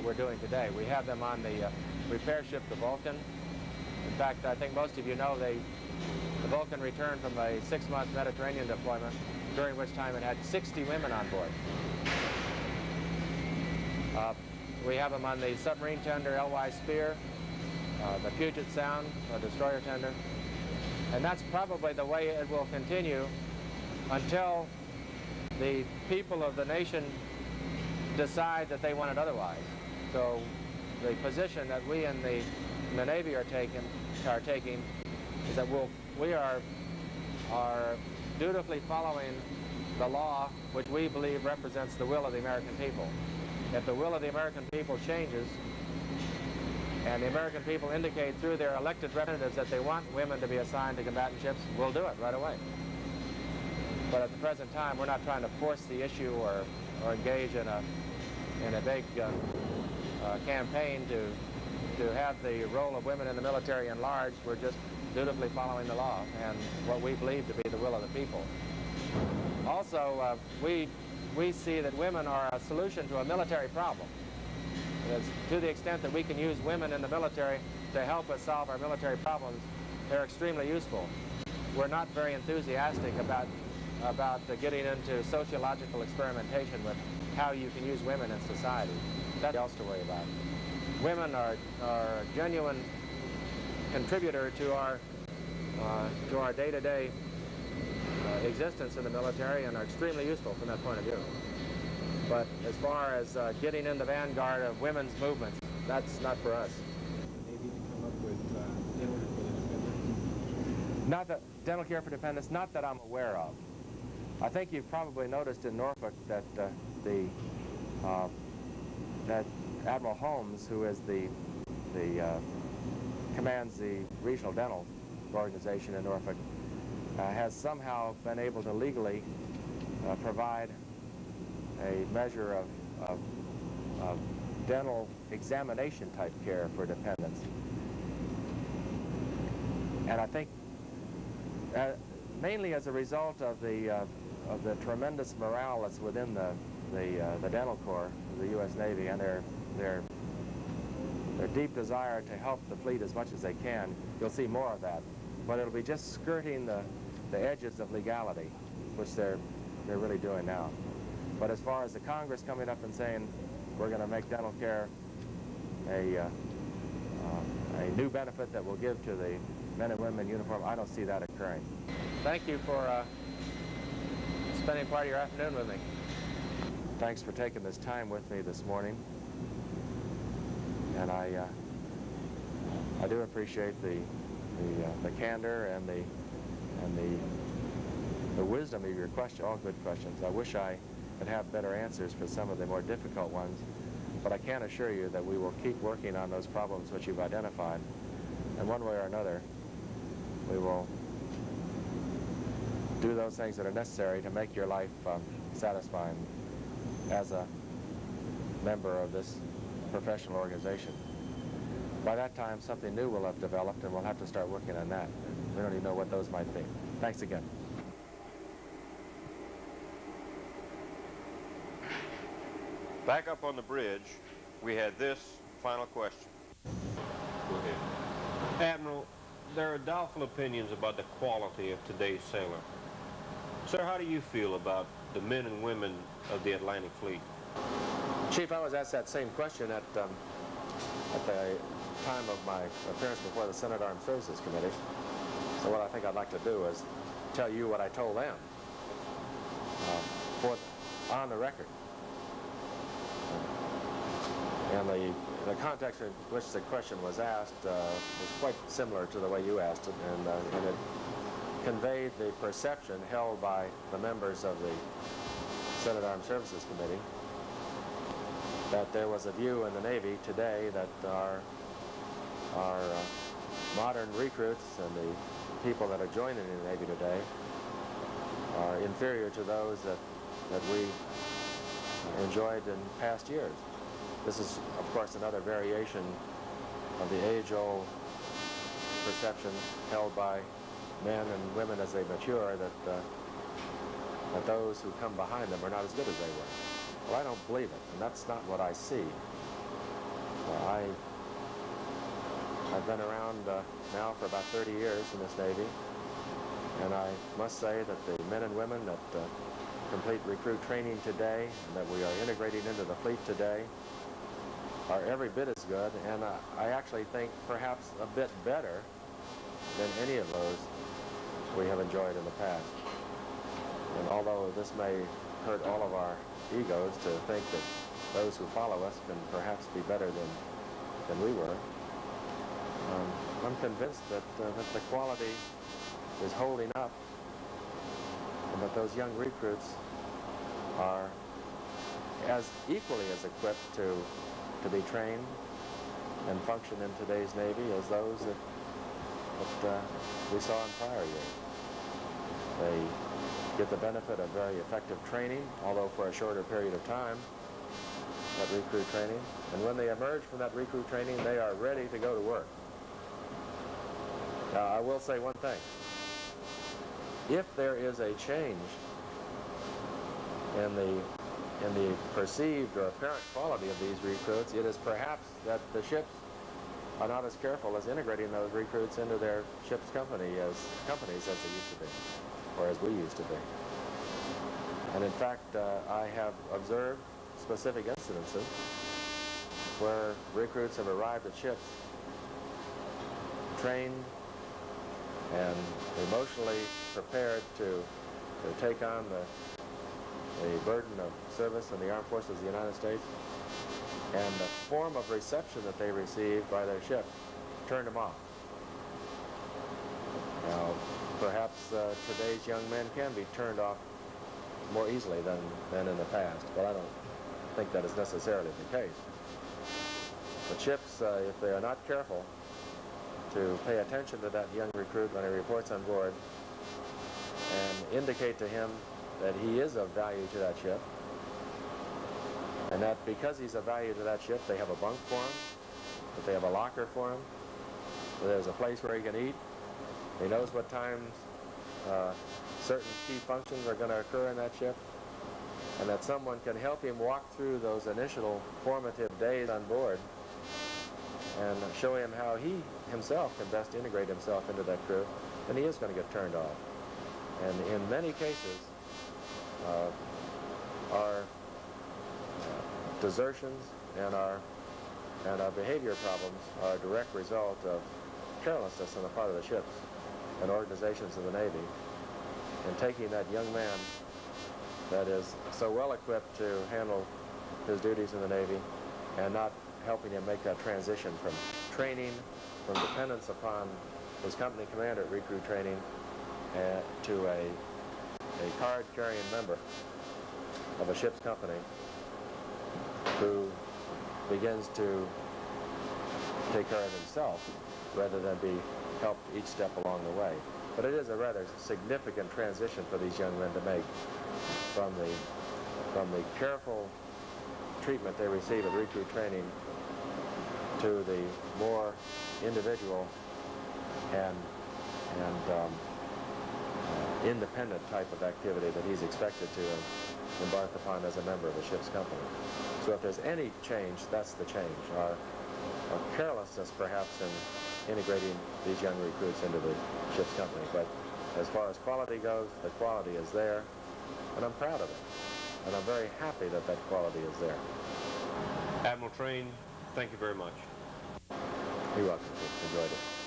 what we're doing today. We have them on the repair ship, the Vulcan. In fact, I think most of you know the Vulcan returned from a 6-month Mediterranean deployment, during which time it had 60 women on board. We have them on the submarine tender LY Spear, the Puget Sound, or destroyer tender. And that's probably the way it will continue until the people of the nation decide that they want it otherwise. So the position that we in the Navy are taking is that we are dutifully following the law which we believe represents the will of the American people. If the will of the American people changes, and the American people indicate through their elected representatives that they want women to be assigned to combatant ships, we'll do it right away. But at the present time, we're not trying to force the issue or engage in a big campaign to have the role of women in the military enlarged. We're just dutifully following the law and what we believe to be the will of the people. Also, we see that women are a solution to a military problem. To the extent that we can use women in the military to help us solve our military problems, they're extremely useful. We're not very enthusiastic about getting into sociological experimentation with how you can use women in society. That's else to worry about. Women are a genuine contributor to our day-to-day existence in the military and are extremely useful from that point of view. But as far as getting in the vanguard of women's movements, that's not for us. Maybe to come up with dental care for dependents? Not that dental care for dependents, not that I'm aware of. I think you've probably noticed in Norfolk that that Admiral Holmes, who is commands the regional dental organization in Norfolk, has somehow been able to legally provide a measure of dental examination type care for dependents. And I think mainly as a result of the tremendous morale that's within the dental corps of the U.S. Navy and their deep desire to help the fleet as much as they can, you'll see more of that. But it'll be just skirting the edges of legality, which they're really doing now. But as far as the Congress coming up and saying we're going to make dental care a new benefit that we'll give to the men and women in uniform, I don't see that occurring. Thank you for spending part of your afternoon with me. Thanks for taking this time with me this morning. And I do appreciate the candor and the wisdom of your question. All good questions. I wish I could have better answers for some of the more difficult ones, but I can assure you that we will keep working on those problems which you've identified, and one way or another we will do those things that are necessary to make your life satisfying as a member of this professional organization. By that time, something new will have developed, and we'll have to start working on that. We don't even know what those might be. Thanks again. Back up on the bridge, we had this final question. Go ahead. Admiral, there are doubtful opinions about the quality of today's sailor. Sir, how do you feel about the men and women of the Atlantic Fleet? Chief, I was asked that same question at the time of my appearance before the Senate Armed Services Committee. So what I think I'd like to do is tell you what I told them on the record. And the context in which the question was asked was quite similar to the way you asked it, and it conveyed the perception held by the members of the Senate Armed Services Committee that there was a view in the Navy today that our modern recruits and the people that are joining the Navy today are inferior to those that we enjoyed in past years. This is, of course, another variation of the age-old perception held by men and women as they mature that those who come behind them are not as good as they were. Well, I don't believe it, and that's not what I see. I've been around now for about 30 years in this Navy, and I must say that the men and women that complete recruit training today and that we are integrating into the fleet today are every bit as good, and I actually think perhaps a bit better than any of those we have enjoyed in the past. And although this may hurt all of our egos to think that those who follow us can perhaps be better than we were, I'm convinced that the quality is holding up, and that those young recruits are as equally as equipped to be trained and function in today's Navy as those that we saw in prior years. They get the benefit of very effective training, although for a shorter period of time, that recruit training. And when they emerge from that recruit training, they are ready to go to work. Now, I will say one thing. If there is a change in the perceived or apparent quality of these recruits, it is perhaps that the ships are not as careful as integrating those recruits into their ship's companies as they used to be, or as we used to be. And in fact, I have observed specific incidences where recruits have arrived at ships trained and emotionally prepared to take on the burden of service in the Armed Forces of the United States, and the form of reception that they received by their ship turned them off. Now, perhaps today's young men can be turned off more easily than in the past, but I don't think that is necessarily the case. But ships, if they are not careful to pay attention to that young recruit when he reports on board and indicate to him that he is of value to that ship, and that because he's of value to that ship, they have a bunk for him, that they have a locker for him, that there's a place where he can eat, he knows what times certain key functions are going to occur in that ship, and that someone can help him walk through those initial formative days on board and show him how he himself can best integrate himself into that crew, then he is going to get turned off. And in many cases, our desertions and our behavior problems are a direct result of carelessness on the part of the ships and organizations of the Navy in taking that young man that is so well equipped to handle his duties in the Navy and not helping him make that transition from training, from dependence upon his company commander at recruit training to a card-carrying member of a ship's company who begins to take care of himself rather than be helped each step along the way. But it is a rather significant transition for these young men to make from the careful treatment they receive at recruit training to the more individual and independent type of activity that he's expected to embark upon as a member of a ship's company. So if there's any change, that's the change. Our carelessness, perhaps, in integrating these young recruits into the ship's company. But as far as quality goes, the quality is there, and I'm proud of it. And I'm very happy that that quality is there. Admiral Train, thank you very much. You're welcome. Enjoyed it.